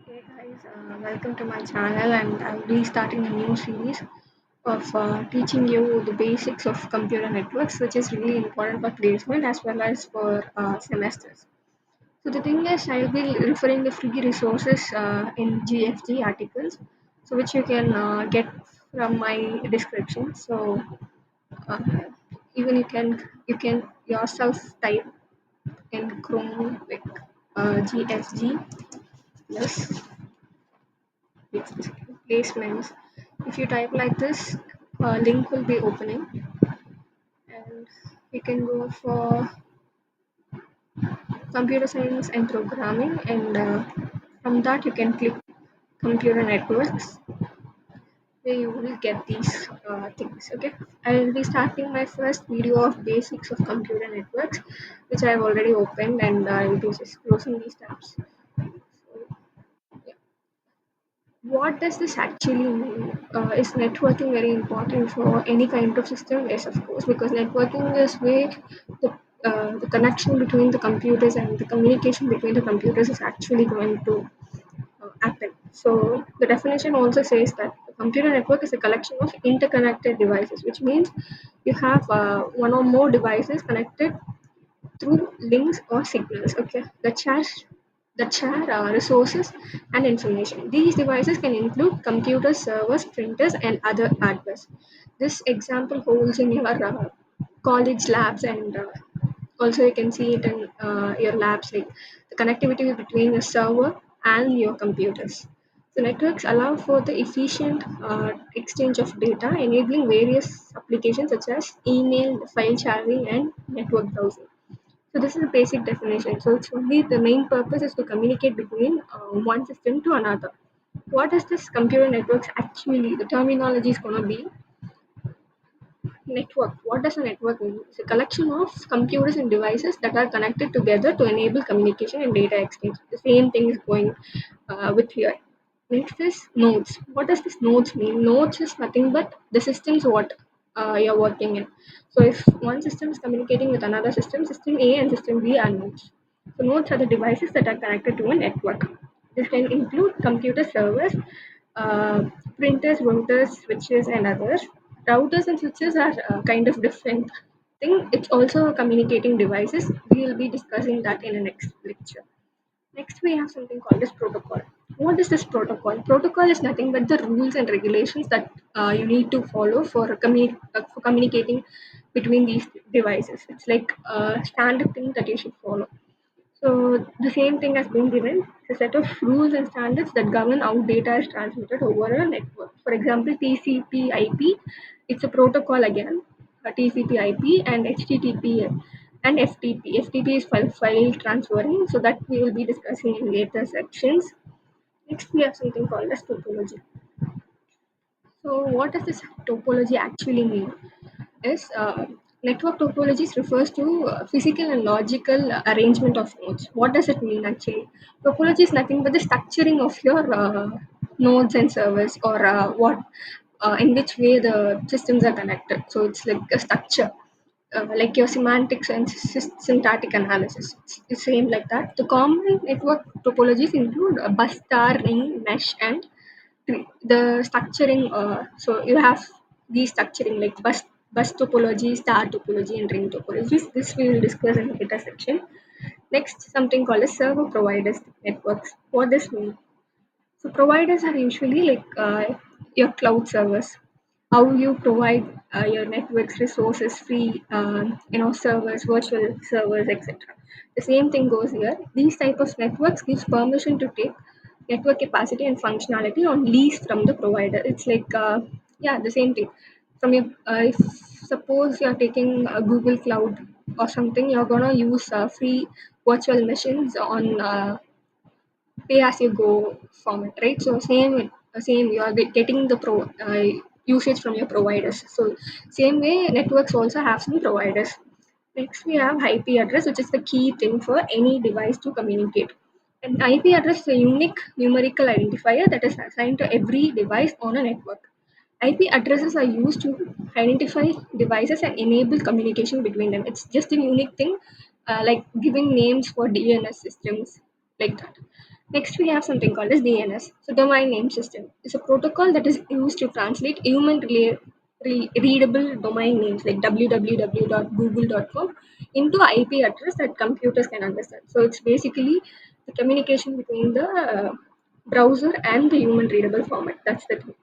Hey guys, welcome to my channel, and I'll be starting a new series of teaching you the basics of computer networks, which is really important for placement as well as for semesters. So the thing is, I'll be referring the free resources in GFG articles, so which you can get from my description. So uh, even you can yourself type in Chrome like GFG plus placements. If you type like this, a link will be opening, and you can go for computer science and programming, and from that you can click computer networks, where you will get these things. Okay, I will be starting my first video of basics of computer networks, which I have already opened, and I will be just closing these tabs. So, yeah. What does this actually mean? Is networking very important for any kind of system? Yes, of course, because networking is where the, the connection between the computers and the communication between the computers is actually going to happen. So, the definition also says that the computer network is a collection of interconnected devices, which means you have one or more devices connected through links or signals, okay, that share resources and information. These devices can include computers, servers, printers, and other hardware. This example holds in your college labs, and also you can see it in your labs, like the connectivity between the server and your computers. So networks allow for the efficient exchange of data, enabling various applications such as email, file sharing, and network browsing. So this is a basic definition. So it's only the main purpose is to communicate between one system to another. What is this computer networks actually? The terminology is going to be network. What does a network mean? It's a collection of computers and devices that are connected together to enable communication and data exchange. The same thing is going with here. Next is nodes. What does this nodes mean? Nodes is nothing but the systems what you're working in. So if one system is communicating with another system, system A and system B are nodes. So nodes are the devices that are connected to a network. This can include computer servers, uh, printers, routers, switches, and others. Routers and switches are kind of different thing. It's also communicating devices. We will be discussing that in the next lecture. Next, we have something called as protocol. What is this protocol? Protocol is nothing but the rules and regulations that you need to follow for communicating between these devices. It's like a standard thing that you should follow. So the same thing has been given, a set of rules and standards that govern how data is transmitted over a network. For example, TCP/IP, it's a protocol again, TCP/IP and HTTP and FTP. FTP is file transferring, so that we will be discussing in later sections. Next, we have something called as topology. So, what does this topology actually mean? Is network topologies refers to physical and logical arrangement of nodes. What does it mean actually? Topology is nothing but the structuring of your nodes and servers, or what in which way the systems are connected. So it's like a structure. Like your semantics and syntactic analysis. It's the same like that. The common network topologies include bus, star, ring, mesh, and the structuring. So you have these structuring like bus topology, star topology, and ring topologies. This we will discuss in the later section. Next, something called as server providers networks. What this means? So providers are usually like your cloud servers. How you provide your networks resources, free, servers, virtual servers, etc. The same thing goes here. These type of networks gives permission to take network capacity and functionality on lease from the provider. It's like yeah, the same thing. From your if suppose you're taking Google Cloud or something, you're gonna use free virtual machines on pay as you go format, right? So same you are getting the usage from your providers. So same way networks also have some providers. Next, we have IP address, which is the key thing for any device to communicate. An IP address is a unique numerical identifier that is assigned to every device on a network. IP addresses are used to identify devices and enable communication between them. It's just a unique thing, like giving names for DNS systems. like that. Next, we have something called as DNS. So, domain name system is a protocol that is used to translate readable domain names like www.google.com into IP address that computers can understand. So, it's basically the communication between the browser and the human readable format. That's the thing.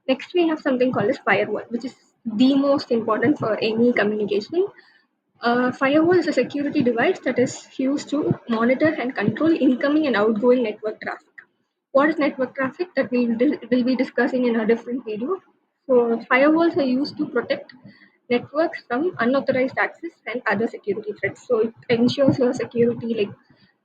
Next, we have something called as firewall, which is the most important for any communication. Firewall is a security device that is used to monitor and control incoming and outgoing network traffic. What is network traffic? That will be discussing in a different video. So, firewalls are used to protect networks from unauthorized access and other security threats. So, it ensures your security, like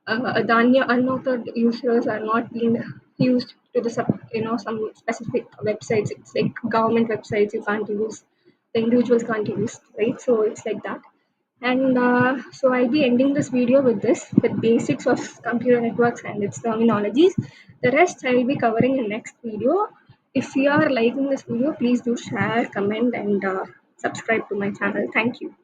the unauthorized users are not being used to some specific websites. It's like government websites you can't use, the individuals can't use, right? So, it's like that. And so I'll be ending this video with this, with basics of computer networks and its terminologies. The rest I will be covering in next video. If you are liking this video, please do share, comment, and subscribe to my channel. Thank you.